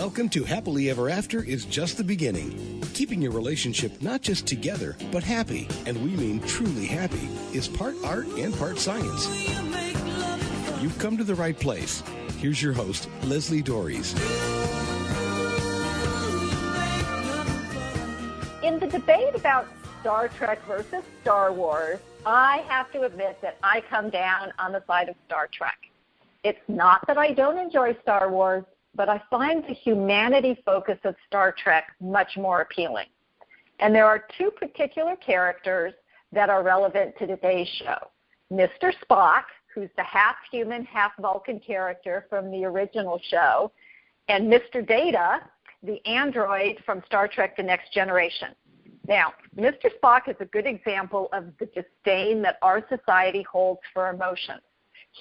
Welcome to Happily Ever After is just the beginning. Keeping your relationship not just together, but happy, and we mean truly happy, is part art and part science. You've come to the right place. Here's your host, Leslie Dories. In the debate about Star Trek versus Star Wars, I have to admit that I come down on the side of Star Trek. It's not that I don't enjoy Star Wars, but I find the humanity focus of Star Trek much more appealing. And there are two particular characters that are relevant to today's show. Mr. Spock, who's the half-human, half-Vulcan character from the original show, and Mr. Data, the android from Star Trek The Next Generation. Now, Mr. Spock is a good example of the disdain that our society holds for emotions.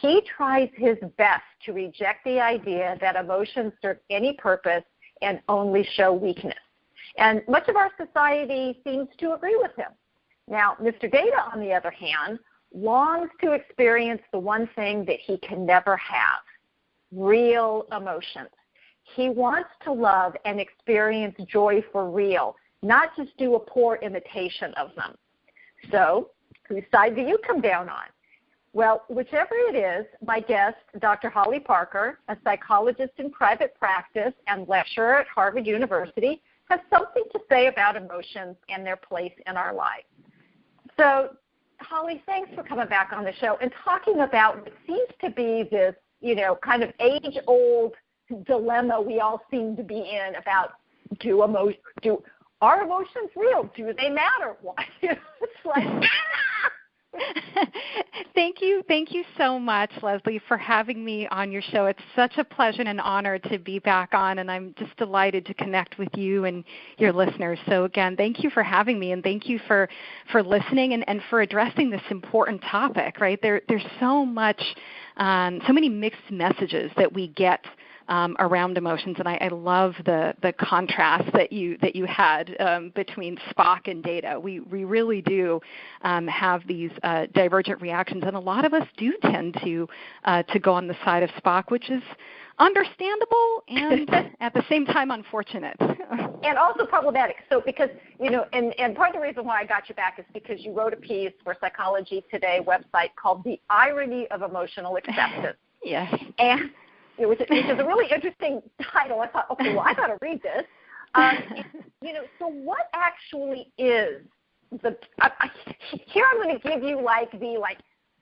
He tries his best to reject the idea that emotions serve any purpose and only show weakness. And much of our society seems to agree with him. Now, Mr. Data, on the other hand, longs to experience the one thing that he can never have, real emotions. He wants to love and experience joy for real, not just do a poor imitation of them. So, whose side do you come down on? Well, whichever it is, my guest, Dr. Holly Parker, a psychologist in private practice and lecturer at Harvard University, has something to say about emotions and their place in our lives. So, Holly, thanks for coming back on the show and talking about what seems to be this, kind of age-old dilemma we all seem to be in about are emotions real? Do they matter? Why? It's like, Thank you so much, Leslie, for having me on your show. It's such a pleasure and an honor to be back on, and I'm just delighted to connect with you and your listeners. So again, thank you for having me, and thank you for listening and for addressing this important topic, right? There's so many mixed messages that we get around emotions, and I love the contrast that you had between Spock and Data. We really do have these divergent reactions, and a lot of us do tend to go on the side of Spock, which is understandable and at the same time unfortunate. And also problematic. So because, and part of the reason why I got you back is because you wrote a piece for Psychology Today website called The Irony of Emotional Acceptance. Yes. And which is a really interesting title. I thought, okay, well, I got to read this. So what actually is here I'm going to give you the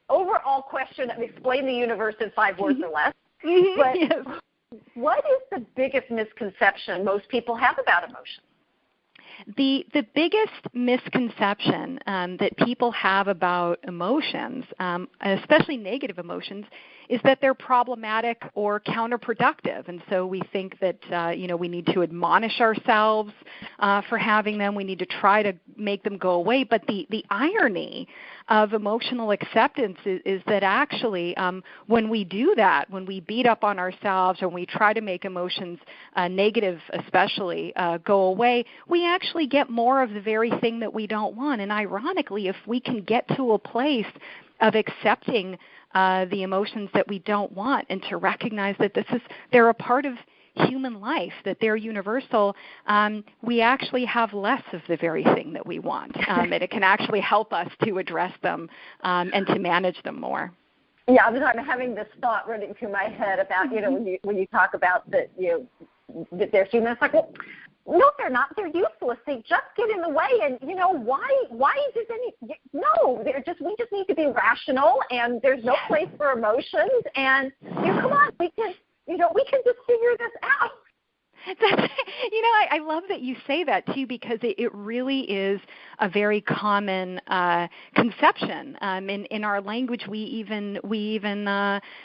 overall question and explain the universe in 5 words or less. But yes. What is the biggest misconception most people have about emotions? The biggest misconception that people have about emotions, especially negative emotions, is that they're problematic or counterproductive. And so we think that, we need to admonish ourselves for having them. We need to try to make them go away. But the irony of emotional acceptance is that actually when we do that, when we beat up on ourselves or we try to make emotions negative especially go away, we actually get more of the very thing that we don't want. And ironically, if we can get to a place of accepting the emotions that we don't want and to recognize that they're a part of human life, that they're universal, we actually have less of the very thing that we want. And it can actually help us to address them and to manage them more. Yeah, I'm having this thought running through my head about, when you talk about that they're human, it's like, well, no, they're not. They're useless. They just get in the way. And, why does no, we just need to be rational, and there's no place for emotions. And, come on, we can just figure this out. I love that you say that too, because it really is a very common conception. In our language, we even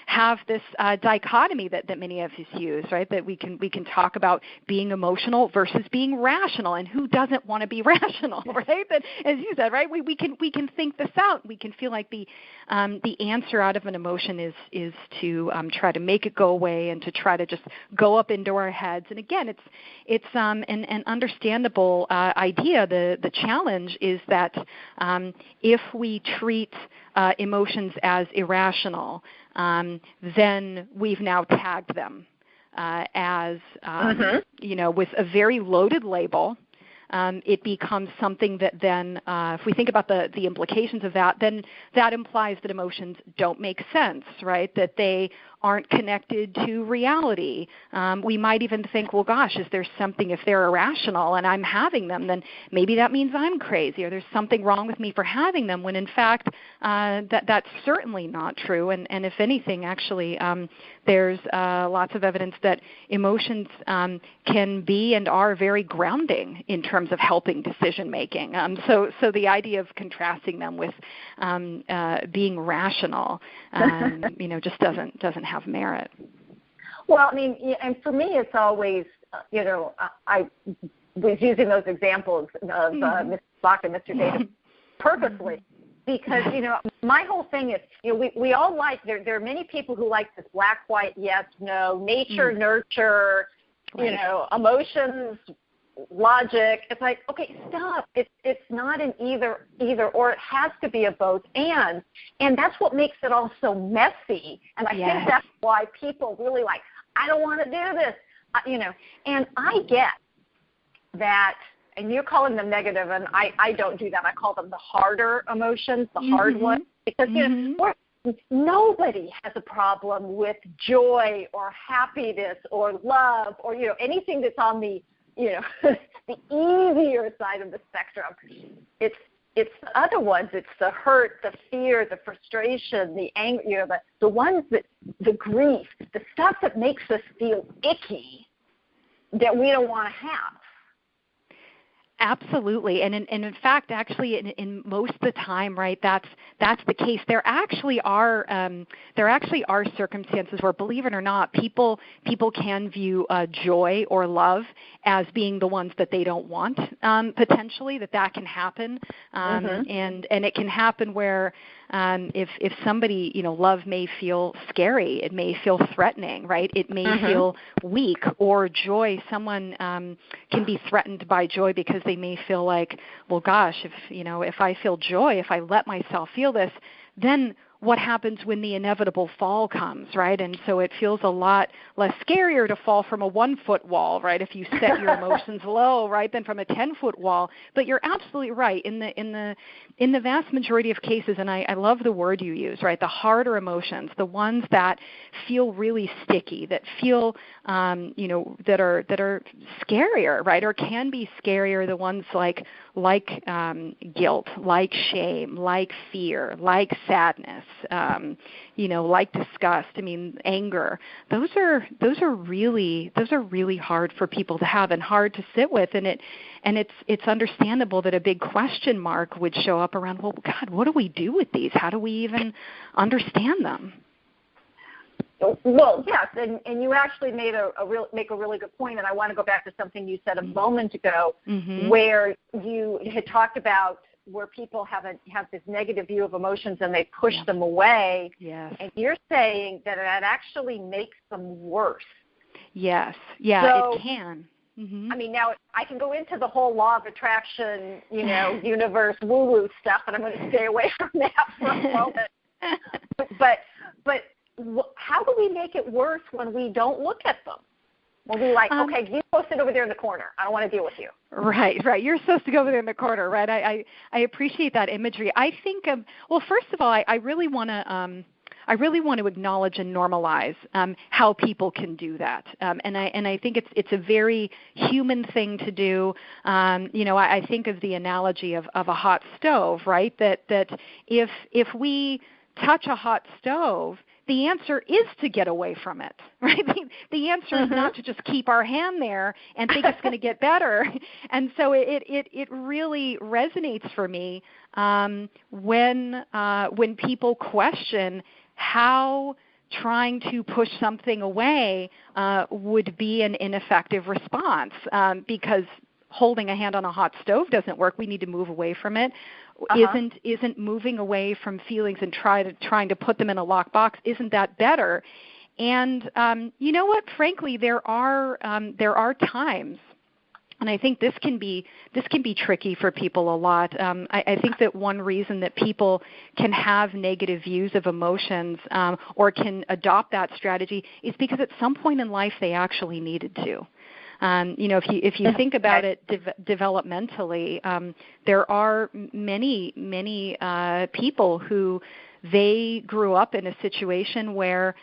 have this dichotomy that many of us use, right? That we can talk about being emotional versus being rational, and who doesn't want to be rational, right? But as you said, right, we can think this out. We can feel like the answer out of an emotion is to try to make it go away and to try to just go up into our heads. And again, it's an understandable idea. The challenge is that if we treat emotions as irrational, then we've now tagged them as with a very loaded label. It becomes something that then, if we think about the implications of that, then that implies that emotions don't make sense, right? That they aren't connected to reality. We might even think, well, gosh, is there something, if they're irrational and I'm having them, then maybe that means I'm crazy, or there's something wrong with me for having them, when in fact that's certainly not true. And if anything, actually, there's lots of evidence that emotions can be and are very grounding in terms of helping decision making. So the idea of contrasting them with being rational, just doesn't have merit. Well, I mean, and for me, it's always, I was using those examples of Mr. Spock and Mr. Data purposely, because, my whole thing is, we all like, there are many people who like this black, white, yes, no, nature, nurture, emotions, logic. It's like, okay, stop. It's not an either, or it has to be a both and that's what makes it all so messy. And I think that's why people really like, I don't want to do this, and I get that. And you're calling them negative, and I don't do that. I call them the harder emotions, the hard ones, because nobody has a problem with joy or happiness or love or anything that's on the the easier side of the spectrum. It's the other ones. It's the hurt, the fear, the frustration, the anger. The ones that the grief, the stuff that makes us feel icky that we don't want to have. Absolutely, and in fact, actually, in most of the time, right, that's the case. There actually are circumstances where, believe it or not, people can view joy or love as being the ones that they don't want. Potentially, that can happen, and it can happen where if somebody, love may feel scary, it may feel threatening, right? It may feel weak, or joy. Someone can be threatened by joy because they may feel like, well, gosh, if I feel joy, if I let myself feel this, then what happens when the inevitable fall comes, right? And so it feels a lot less scarier to fall from a 1-foot wall, right, if you set your emotions low, right, than from a 10-foot wall. But you're absolutely right. In the vast majority of cases, and I love the word you use, right, the harder emotions, the ones that feel really sticky, that feel, that are scarier, right, or can be scarier, the ones like guilt, like shame, like fear, like sadness, like disgust. I mean, anger. Those are really hard for people to have and hard to sit with, and it's understandable that a big question mark would show up around, well, God, what do we do with these? How do we even understand them? Well, yes, and you actually make a really good point, and I want to go back to something you said a moment ago, where you had talked about where people have this negative view of emotions and they push them away, and you're saying that actually makes them worse. Yes, so, it can. I mean, now I can go into the whole law of attraction, universe, woo-woo stuff, and I'm going to stay away from that for a moment. But how do we make it worse when we don't look at them? When we okay, you go sit over there in the corner. I don't want to deal with you. Right. You're supposed to go over there in the corner, right? I appreciate that imagery. I think, first of all, I really want to acknowledge and normalize how people can do that, and I think it's a very human thing to do. I think of the analogy of a hot stove, right? That if we touch a hot stove, the answer is to get away from it, right? The answer is not to just keep our hand there and think it's going to get better. And so it really resonates for me when people question how trying to push something away would be an ineffective response, because holding a hand on a hot stove doesn't work. We need to move away from it. Isn't moving away from feelings and trying to put them in a lockbox, isn't that better? And you know what? Frankly, there are times And I think this can be tricky for people a lot. I think that one reason that people can have negative views of emotions or can adopt that strategy is because at some point in life they actually needed to. If you think about it developmentally, there are many people who they grew up in a situation where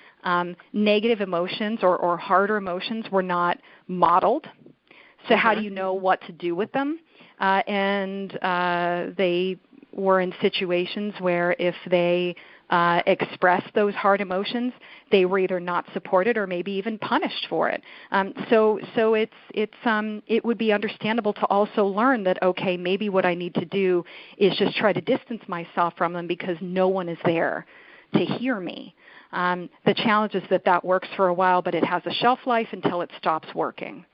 negative emotions or harder emotions were not modeled. So how do you know what to do with them? And they were in situations where if they expressed those hard emotions, they were either not supported or maybe even punished for it. So it would be understandable to also learn that, okay, maybe what I need to do is just try to distance myself from them because no one is there to hear me. The challenge is that works for a while, but it has a shelf life until it stops working.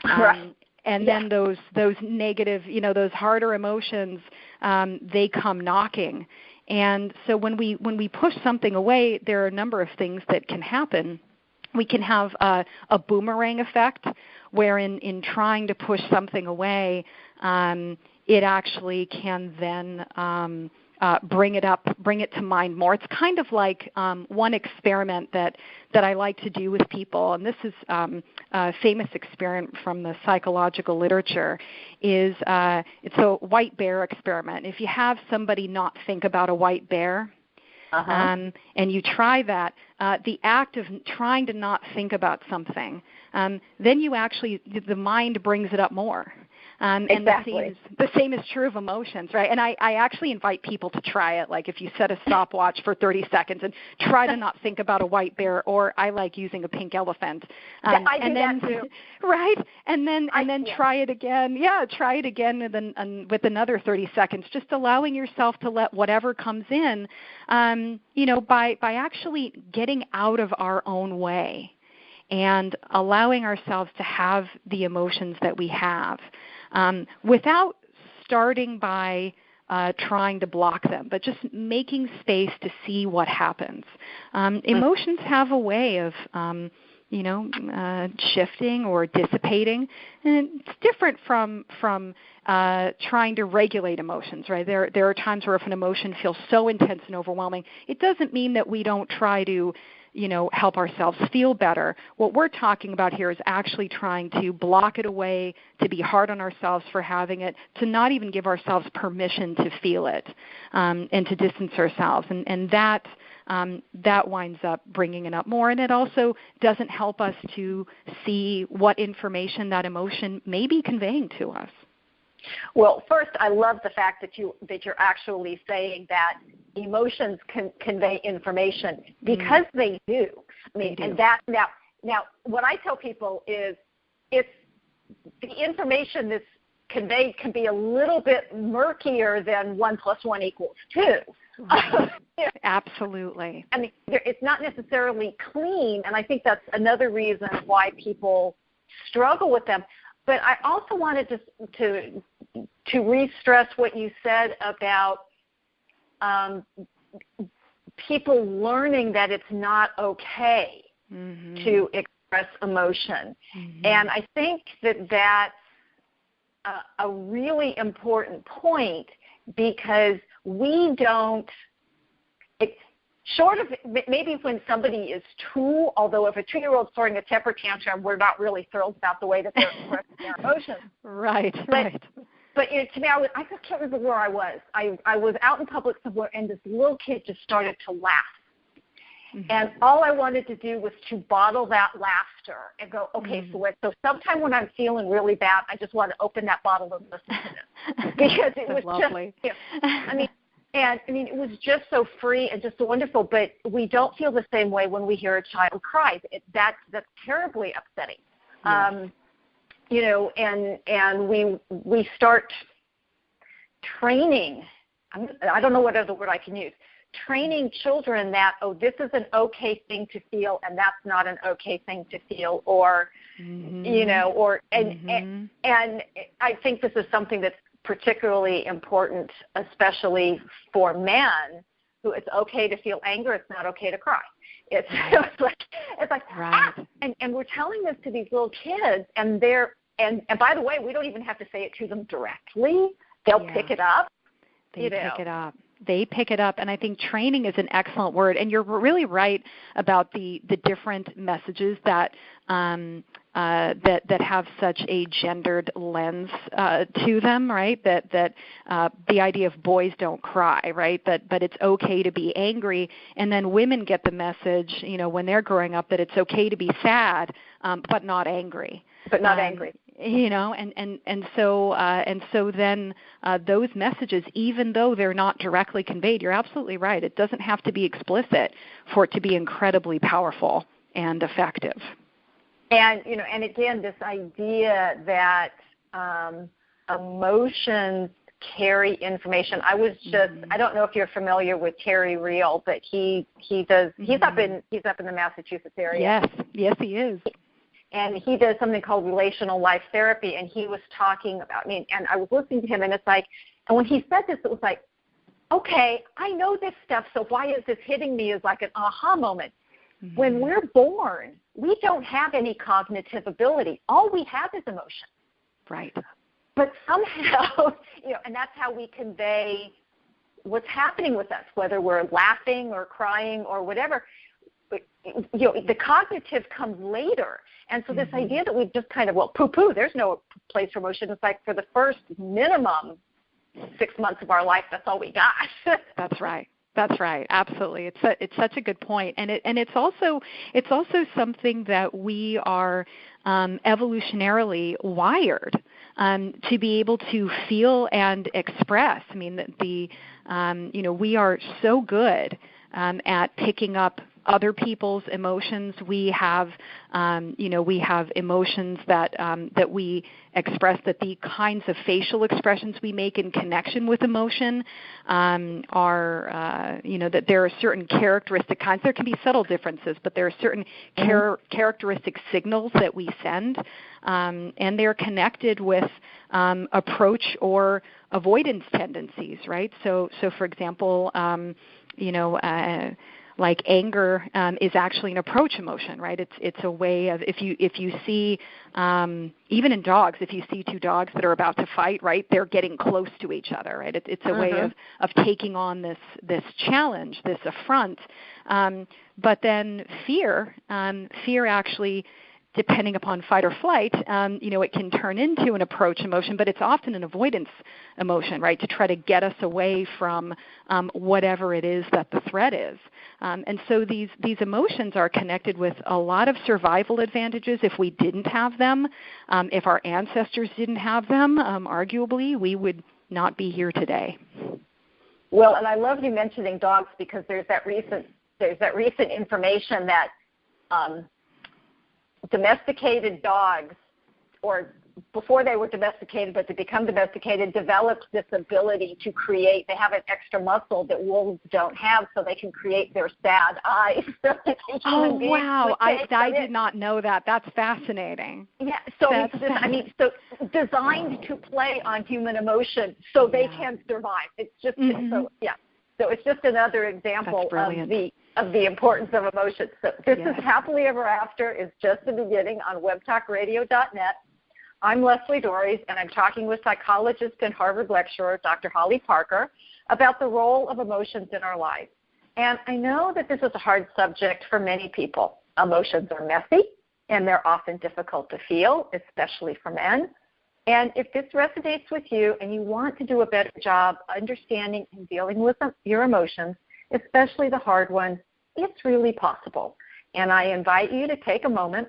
Right. And then those negative, those harder emotions, they come knocking. And so when we push something away, there are a number of things that can happen. We can have a boomerang effect, where in trying to push something away, it actually can then bring it to mind more. It's kind of like one experiment that I like to do with people, and this is a famous experiment from the psychological literature, it's a white bear experiment. If you have somebody not think about a white bear, and you try that, the act of trying to not think about something, then you actually, the mind brings it up more. Exactly. And the same is true of emotions, right? And I actually invite people to try it. Like if you set a stopwatch for 30 seconds and try to not think about a white bear, or I like using a pink elephant. I do that too. Right? And then try it again. Yeah, try it again with another 30 seconds, just allowing yourself to let whatever comes in, by actually getting out of our own way and allowing ourselves to have the emotions that we have. Without starting by trying to block them, but just making space to see what happens. Emotions have a way of, shifting or dissipating, and it's different from trying to regulate emotions, right? There are times where if an emotion feels so intense and overwhelming, it doesn't mean that we don't try to help ourselves feel better. What we're talking about here is actually trying to block it away, to be hard on ourselves for having it, to not even give ourselves permission to feel it, and to distance ourselves. And that winds up bringing it up more. And it also doesn't help us to see what information that emotion may be conveying to us. Well, first, I love the fact that you're actually saying that emotions can convey information, because they do. I mean, and that now what I tell people is, if the information that's conveyed can be a little bit murkier than 1 + 1 = 2. Right. Absolutely. I mean, it's not necessarily clean, and I think that's another reason why people struggle with them. But I also wanted to re-stress what you said about people learning that it's not okay to express emotion. And I think that that's a really important point, because we don't, short of maybe when somebody is 2, although if a 2-year-old's throwing a temper tantrum, we're not really thrilled about the way that they're expressing their emotions. Right. But to me, I can't remember where I was. I was out in public somewhere, and this little kid just started to laugh. And all I wanted to do was to bottle that laughter and go, okay, so sometime when I'm feeling really bad, I just want to open that bottle and listen to this. Because it was lovely. Just, it was just so free and just so wonderful. But we don't feel the same way when we hear a child cry. That's terribly upsetting. Yes. And we start training. I don't know what other word I can use. Training children that, this is an okay thing to feel, and that's not an okay thing to feel, or and I think this is something that's particularly important, especially for men, who it's okay to feel anger, it's not okay to cry. It's like right. and we're telling this to these little kids, and they're And by the way, we don't even have to say it to them directly. They'll pick it up. They pick it up, and I think training is an excellent word. And you're really right about the different messages that that have such a gendered lens to them, right? That the idea of boys don't cry, right? But it's okay to be angry, and then women get the message, when they're growing up, that it's okay to be sad, but not angry. But not angry. And so then those messages, even though they're not directly conveyed, you're absolutely right. It doesn't have to be explicit for it to be incredibly powerful and effective. And and again, this idea that emotions carry information. I was just I don't know if you're familiar with Terry Real, but he's up in the Massachusetts area. Yes, he is. And he does something called relational life therapy, and he was talking about me, and I was listening to him, and it's like, and when he said this, it was like, okay, I know this stuff, so why is this hitting me as like an aha moment? Mm-hmm. When we're born, we don't have any cognitive ability. All we have is emotion. Right. But somehow, and that's how we convey what's happening with us, whether we're laughing or crying or whatever. The cognitive comes later. And so this idea that we just kind of, poo-poo, there's no place for emotion. It's like for the first minimum 6 months of our life, that's all we got. That's right. Absolutely. It's such a good point. And it's also something that we are evolutionarily wired to be able to feel and express. I mean, we are so good at picking up other people's emotions. We have emotions that we express, that the kinds of facial expressions we make in connection with emotion are, that there are certain characteristic kinds. There can be subtle differences, but there are certain characteristic signals that we send, and they're connected with approach or avoidance tendencies, right? So for example, like anger is actually an approach emotion, right? It's a way of, if you see, even in dogs, if you see two dogs that are about to fight, right, they're getting close to each other, right? It's a way of taking on this challenge, this affront. But then fear actually, depending upon fight or flight, it can turn into an approach emotion, but it's often an avoidance emotion, right, to try to get us away from whatever it is that the threat is. And so these emotions are connected with a lot of survival advantages. If we didn't have them, if our ancestors didn't have them, arguably we would not be here today. Well, and I love you mentioning dogs, because there's that recent information that domesticated dogs, or before they were domesticated, but to become domesticated, developed this ability to create. They have an extra muscle that wolves don't have, so they can create their sad eyes. Oh, wow. I did not know that. That's fascinating. Yeah, so so designed to play on human emotion so they can survive. It's just, so it's just another example of the importance of emotion. So this is Happily Ever After is just the beginning on webtalkradio.net. I'm Leslie Dories, and I'm talking with psychologist and Harvard lecturer Dr. Holly Parker about the role of emotions in our lives. And I know that this is a hard subject for many people. Emotions are messy, and they're often difficult to feel, especially for men. And if this resonates with you and you want to do a better job understanding and dealing with your emotions, especially the hard ones, it's really possible. And I invite you to take a moment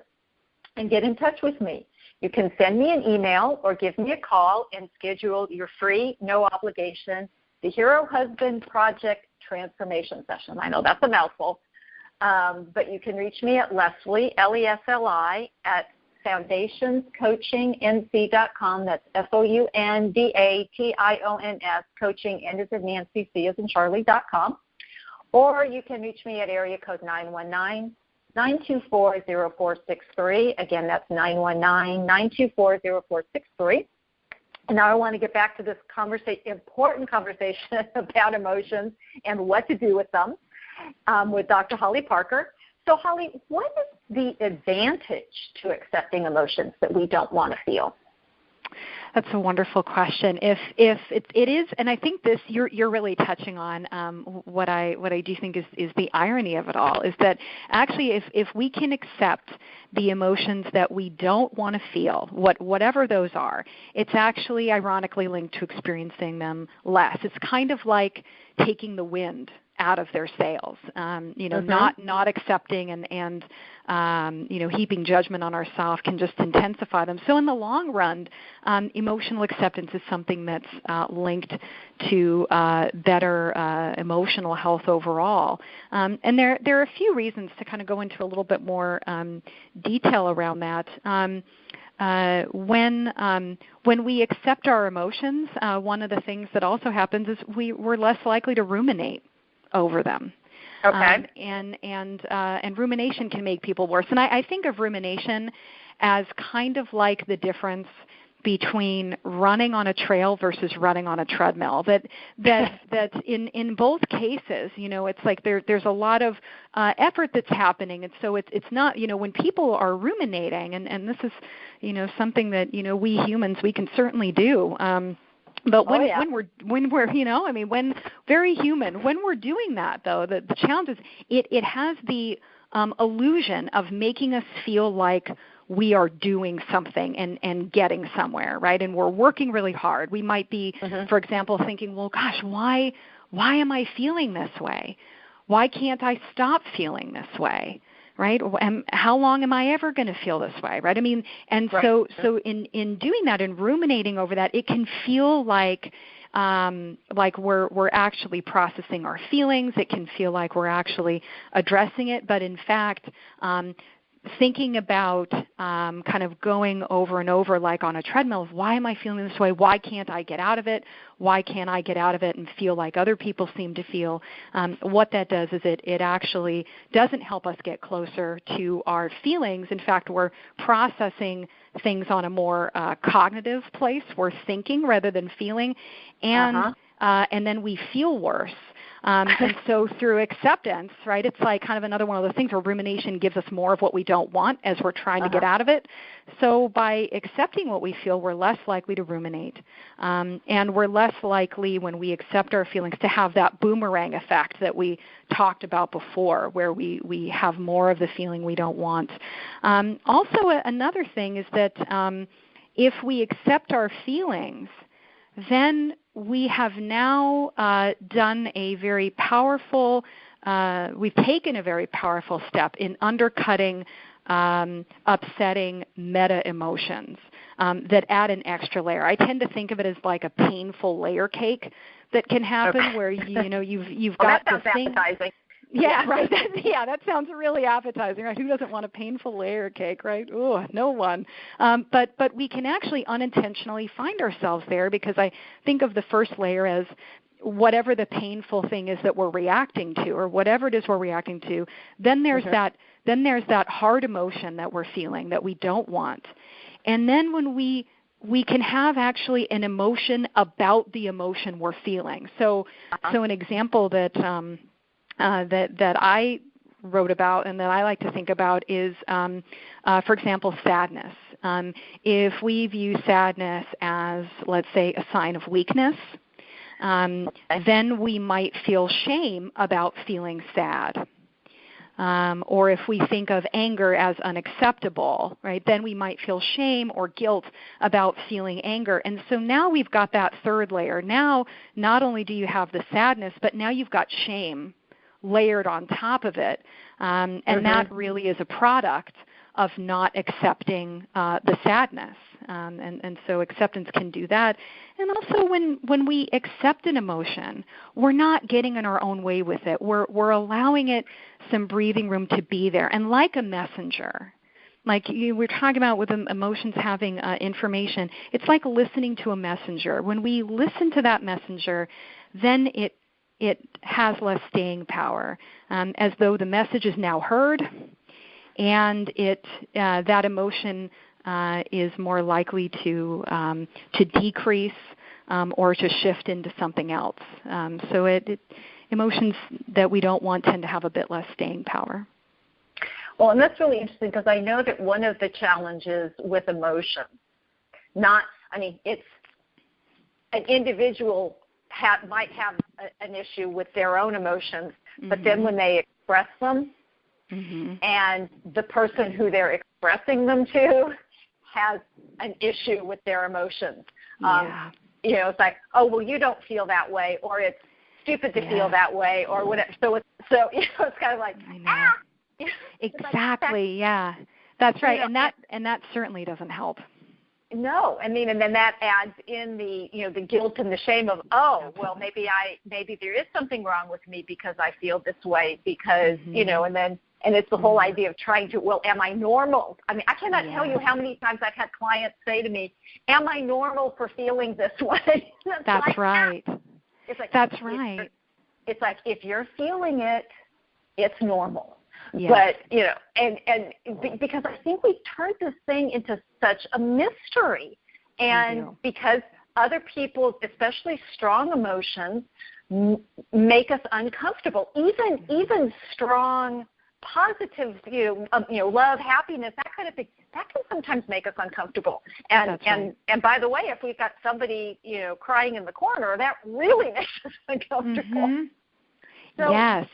and get in touch with me. You can send me an email or give me a call and schedule your free, no obligation, The Hero Husband Project Transformation Session. I know that's a mouthful, but you can reach me at Leslie, Lesli, at foundationscoachingnc.com. That's FOUNDATIONS, coaching, N as in Nancy, C as in Charlie.com. Or you can reach me at area code 919-924-0463. Again, that's 919-924-0463. And now I want to get back to this important conversation about emotions and what to do with them with Dr. Holly Parker. So, Holly, what is the advantage to accepting emotions that we don't want to feel? That's a wonderful question. If it is, and I think this you're really touching on what I do think is the irony of it all, is that actually if we can accept the emotions that we don't want to feel, whatever those are, it's actually ironically linked to experiencing them less. It's kind of like taking the wind out of their sails, not accepting and heaping judgment on ourselves can just intensify them. So in the long run, emotional acceptance is something that's linked to better emotional health overall. And there are a few reasons to kind of go into a little bit more detail around that. When we accept our emotions, one of the things that also happens is we're less likely to ruminate over them. Okay. And rumination can make people worse. And I think of rumination as kind of like the difference between running on a trail versus running on a treadmill. That in both cases, it's like there's a lot of effort that's happening, and so it's not, when people are ruminating, and this is, something that we humans, we can certainly do. But when we're very human, when we're doing that, though, the challenge is it has the illusion of making us feel like we are doing something and getting somewhere, right? And we're working really hard. We might be, for example, thinking, well, gosh, why am I feeling this way? Why can't I stop feeling this way? Right? And how long am I ever going to feel this way? Right? I mean, and right. So in doing that and ruminating over that, it can feel like we're actually processing our feelings. It can feel like we're actually addressing it, but in fact, thinking about kind of going over and over like on a treadmill of why am I feeling this way? Why can't I get out of it? Why can't I get out of it and feel like other people seem to feel? What that does is it actually doesn't help us get closer to our feelings. In fact, we're processing things on a more cognitive place. We're thinking rather than feeling, and then we feel worse. And so through acceptance, right, it's like kind of another one of those things where rumination gives us more of what we don't want as we're trying to get out of it. So by accepting what we feel, we're less likely to ruminate. And we're less likely when we accept our feelings to have that boomerang effect that we talked about before, where we have more of the feeling we don't want. Also, another thing is that if we accept our feelings, then we have now done a very powerful, we've taken a very powerful step in undercutting upsetting meta-emotions that add an extra layer. I tend to think of it as like a painful layer cake that can happen where, you've got the thing. Appetizing. Yeah, right. That sounds really appetizing, right? Who doesn't want a painful layer cake, right? Oh, no one. But we can actually unintentionally find ourselves there because I think of the first layer as whatever the painful thing is that we're reacting to, or whatever it is we're reacting to. Then there's that hard emotion that we're feeling that we don't want, and then when we can have actually an emotion about the emotion we're feeling. So an example that I wrote about and that I like to think about is, for example, sadness. If we view sadness as, let's say, a sign of weakness, then we might feel shame about feeling sad. Or if we think of anger as unacceptable, right, then we might feel shame or guilt about feeling anger. And so now we've got that third layer. Now, not only do you have the sadness, but now you've got shame layered on top of it, and that really is a product of not accepting the sadness, and so acceptance can do that. And also when we accept an emotion, we're not getting in our own way with it. We're allowing it some breathing room to be there, and like a messenger. Like we're talking about with emotions having information, it's like listening to a messenger. When we listen to that messenger, then it has less staying power, as though the message is now heard, and that emotion is more likely to decrease or to shift into something else. So emotions that we don't want tend to have a bit less staying power. Well, and that's really interesting because I know that one of the challenges with emotion, it's an individual might have an issue with their own emotions, but then when they express them, and the person who they're expressing them to has an issue with their emotions. It's like, oh, well, you don't feel that way, or it's stupid to feel that way, or whatever. So it's kind of like, Exactly. That's right. And that certainly doesn't help. No, and then that adds in the guilt and the shame of, oh, well, maybe there is something wrong with me because I feel this way because and it's the whole idea of trying to, well, am I normal? I mean, I cannot tell you how many times I've had clients say to me, am I normal for feeling this way? That's right. It's like, that's right. It's like, if you're feeling it, it's normal. Yes. But, and because I think we've turned this thing into such a mystery. And because other people, especially strong emotions, make us uncomfortable. Even strong, positive, love, happiness, that kind of thing, that can sometimes make us uncomfortable. And by the way, if we've got somebody, crying in the corner, that really makes us uncomfortable. So, yes.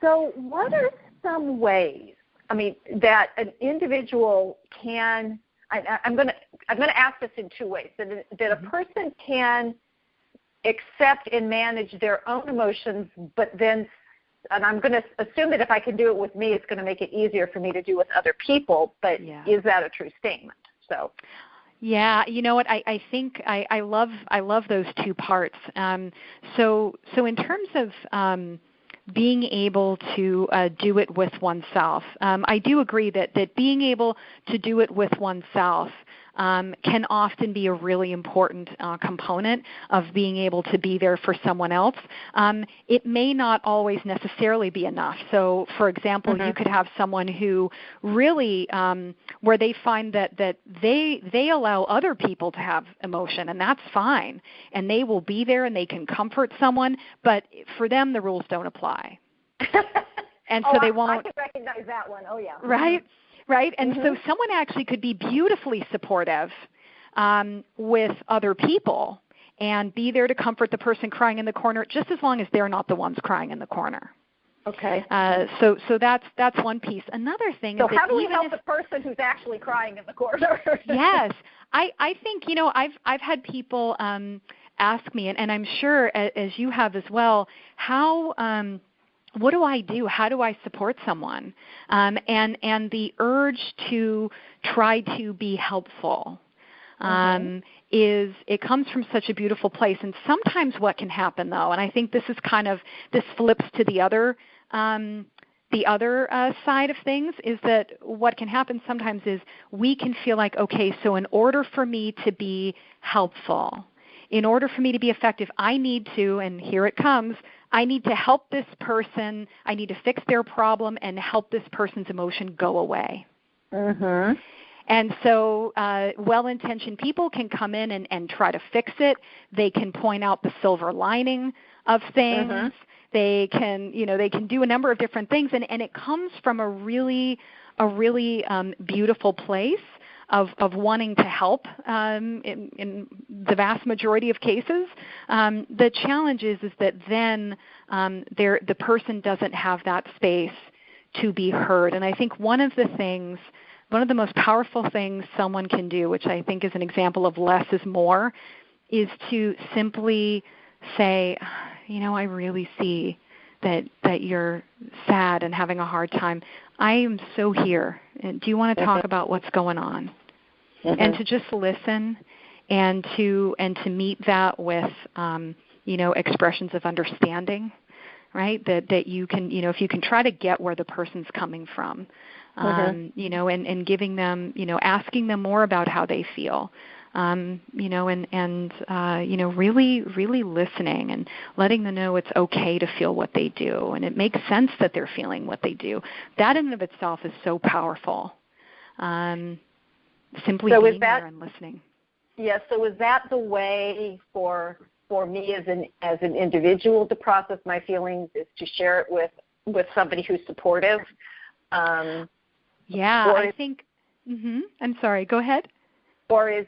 So what are some ways, that an individual can, I'm going to ask this in two ways, that a person can accept and manage their own emotions, but then, and I'm going to assume that if I can do it with me, it's going to make it easier for me to do with other people, but is that a true statement? So. Yeah, you know what? I think I love those two parts. So in terms of being able to do it with oneself, I do agree that being able to do it with oneself can often be a really important component of being able to be there for someone else. It may not always necessarily be enough. So, for example, you could have someone who really, where they find that they allow other people to have emotion, and that's fine, and they will be there and they can comfort someone, but for them the rules don't apply. And so they won't. I can recognize that one. Oh, yeah. Right? And so someone actually could be beautifully supportive with other people and be there to comfort the person crying in the corner, just as long as they're not the ones crying in the corner. Okay. So that's one piece. Another thing is that how do we help the person who's actually crying in the corner? Yes. I think, I've had people ask me, and I'm sure as you have as well, what do I do? How do I support someone? And the urge to try to be helpful it comes from such a beautiful place. And sometimes what can happen, though, and I think this flips to the other side of things, is that what can happen sometimes is we can feel like, okay, so in order for me to be helpful, in order for me to be effective, I need to, and here it comes, I need to help this person, I need to fix their problem and help this person's emotion go away. And so well-intentioned people can come in and try to fix it. They can point out the silver lining of things. They can do a number of different things, and it comes from a really beautiful place of wanting to help in the vast majority of cases. The challenge is that then the person doesn't have that space to be heard. And I think one of the most powerful things someone can do, which I think is an example of less is more, is to simply say, I really see that you're sad and having a hard time. I am so here. Do you want to talk about what's going on? And to just listen and to meet that with expressions of understanding, right? That you can, if you can try to get where the person's coming from, and giving them, asking them more about how they feel, really listening and letting them know it's okay to feel what they do, and it makes sense that they're feeling what they do. That in and of itself is so powerful. Simply being there and listening. Yes. Yeah, so is that the way for me as an individual to process my feelings, is to share it with somebody who's supportive? I think. I'm sorry. Go ahead. Or is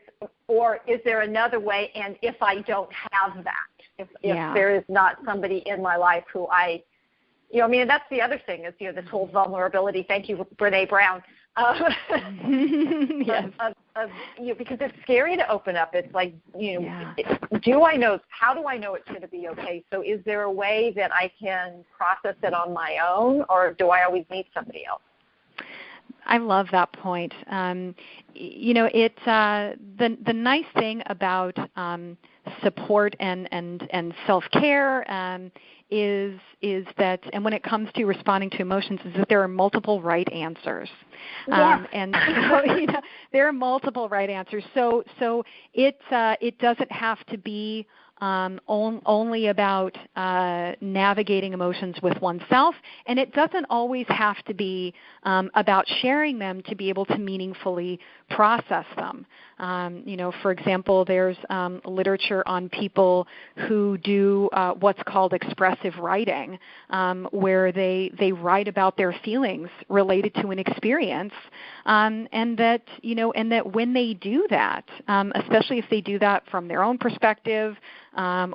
there another way? And if I don't have that, if there is not somebody in my life who I mean, that's the other thing is, this whole vulnerability. Thank you, Brene Brown. Yes. Because it's scary to open up. It's like, do I know? How do I know it's going to be okay? So is there a way that I can process it on my own, or do I always need somebody else? I love that point. It's the nice thing about support and self-care is that, and when it comes to responding to emotions, is that there are multiple right answers. And so, there are multiple right answers. So it doesn't have to be only about navigating emotions with oneself, and it doesn't always have to be about sharing them to be able to meaningfully process them. For example, there's literature on people who do what's called expressive writing, where they write about their feelings related to an experience, and that when they do that, especially if they do that from their own perspective,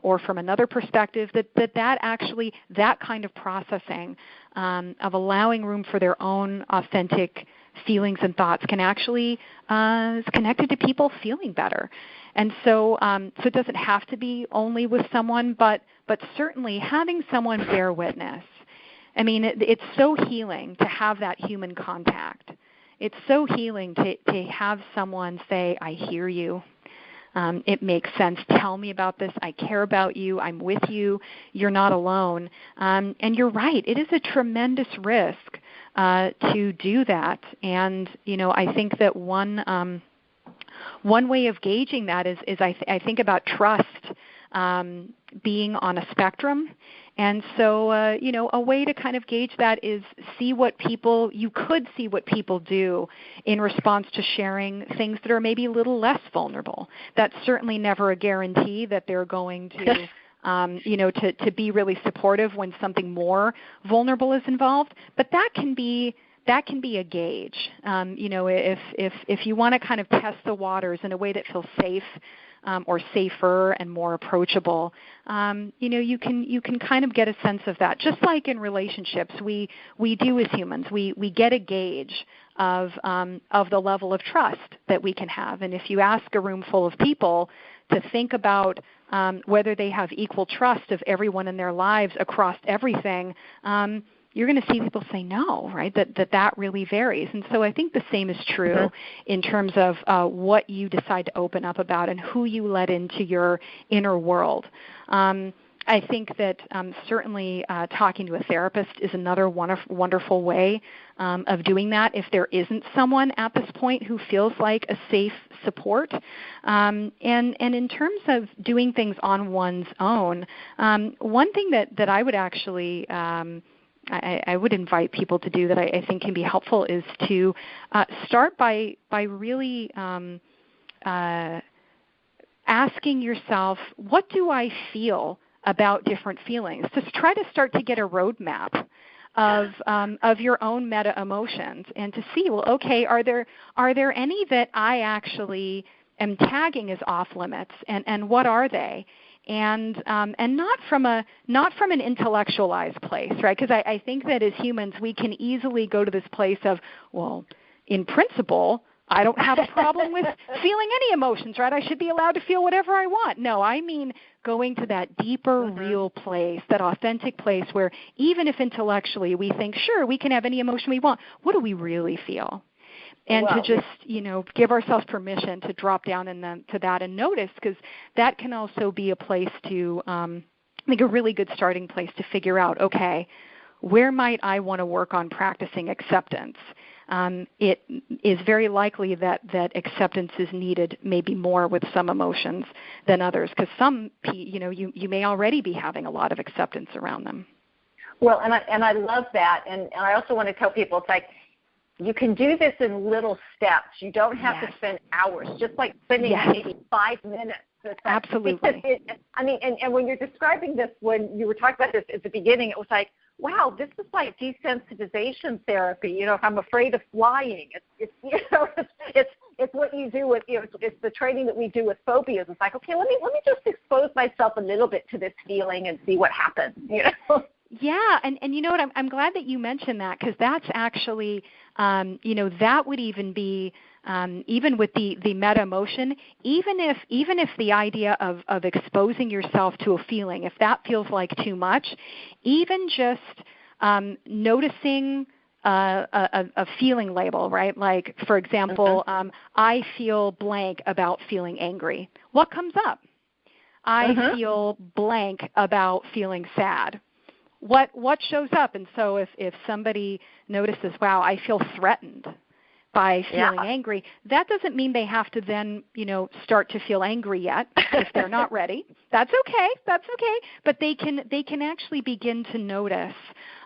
or from another perspective, that kind of processing of allowing room for their own authentic feelings and thoughts can actually is connected to people feeling better. And so it doesn't have to be only with someone, but certainly having someone bear witness. I mean, it's so healing to have that human contact. It's so healing to have someone say, I hear you. It makes sense. Tell me about this. I care about you. I'm with you. You're not alone. And you're right. It is a tremendous risk to do that. And, I think that one way of gauging that is I think about trust being on a spectrum. And so, a way to kind of gauge that is you could see what people do in response to sharing things that are maybe a little less vulnerable. That's certainly never a guarantee that they're going to, to be really supportive when something more vulnerable is involved. But that can be a gauge. If you want to kind of test the waters in a way that feels safe, or safer and more approachable, you can kind of get a sense of that. Just like in relationships, we do as humans, we get a gauge of the level of trust that we can have. And if you ask a room full of people to think about whether they have equal trust of everyone in their lives across everything, you're going to see people say no, right? That really varies. And so I think the same is true in terms of what you decide to open up about and who you let into your inner world. I think that certainly talking to a therapist is another wonderful way of doing that if there isn't someone at this point who feels like a safe support. And in terms of doing things on one's own, one thing that I would actually I would invite people to do that I think can be helpful is to start by really asking yourself, what do I feel about different feelings? Just try to start to get a roadmap of your own meta emotions and to see, well, okay, are there any that I actually am tagging as off limits, and what are they? And not from an intellectualized place, right? Because I think that as humans we can easily go to this place of, well, in principle, I don't have a problem with feeling any emotions, right? I should be allowed to feel whatever I want. No, I mean going to that deeper, real place, that authentic place where even if intellectually we think, sure, we can have any emotion we want, what do we really feel? And to just, give ourselves permission to drop down to that and notice, because that can also be a place to, I think a really good starting place to figure out, okay, where might I want to work on practicing acceptance? It is very likely that acceptance is needed maybe more with some emotions than others, because some, you may already be having a lot of acceptance around them. Well, and I love that. And I also want to tell people, it's like, you can do this in little steps. You don't have to spend hours, just like spending maybe 5 minutes. Absolutely. And when you're describing this, when you were talking about this at the beginning, it was like, wow, this is like desensitization therapy. You know, if I'm afraid of flying, it's what you do with, it's the training that we do with phobias. It's like, okay, let me just expose myself a little bit to this feeling and see what happens, Yeah, and you know what, I'm glad that you mentioned that, because that's actually, that would even be, even with the meta emotion, even if the idea of exposing yourself to a feeling, if that feels like too much, even just noticing a feeling label, right? Like, for example, I feel blank about feeling angry. What comes up? I feel blank about feeling sad. What shows up? And so if somebody notices, wow, I feel threatened by feeling angry, that doesn't mean they have to then, start to feel angry yet if they're not ready. That's okay. But they can actually begin to notice,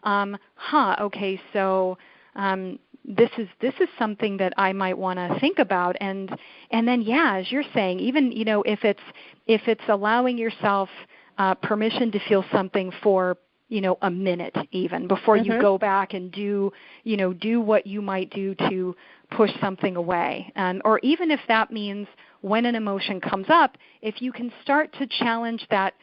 okay, so this is something that I might want to think about, and then as you're saying, even if it's allowing yourself permission to feel something for a minute even before you go back and do what you might do to push something away. Or even if that means when an emotion comes up, if you can start to challenge that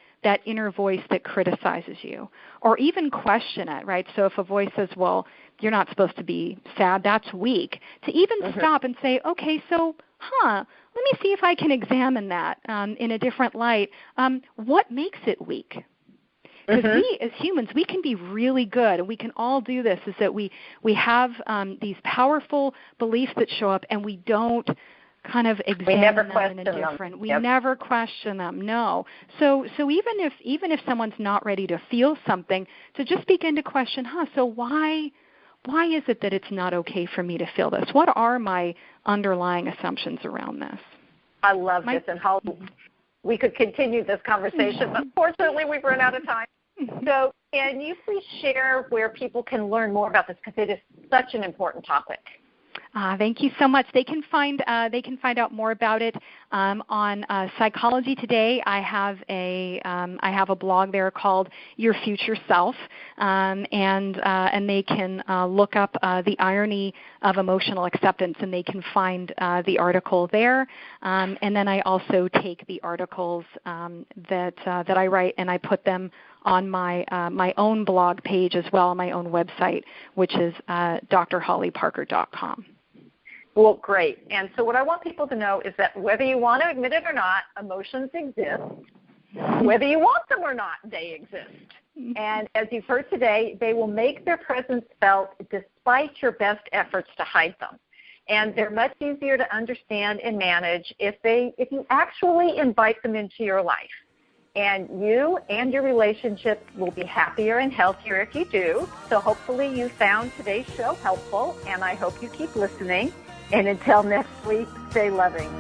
inner voice that criticizes you, or even question it, right? So if a voice says, well, you're not supposed to be sad, that's weak, to even stop and say, okay, so, let me see if I can examine that in a different light. What makes it weak? Because we, as humans, we can be really good, and we can all do this, is that we have these powerful beliefs that show up, and we don't kind of examine them in a different. We never question them. No. So even if someone's not ready to feel something, to just begin to question, so why is it that it's not okay for me to feel this? What are my underlying assumptions around this? I love this, and how we could continue this conversation, but fortunately we've run out of time. So can you please share where people can learn more about this, because it is such an important topic? Thank you so much. They can find out more about it on Psychology Today. I have a blog there called Your Future Self, and they can look up the irony of emotional acceptance, and they can find the article there. And then I also take the articles that I write, and I put them on my own blog page as well, on my own website, which is drhollyparker.com. Well, great. And so what I want people to know is that whether you want to admit it or not, emotions exist. Whether you want them or not, they exist. And as you've heard today, they will make their presence felt despite your best efforts to hide them. And they're much easier to understand and manage if you actually invite them into your life. And you and your relationship will be happier and healthier if you do. So hopefully you found today's show helpful, and I hope you keep listening. And until next week, stay loving.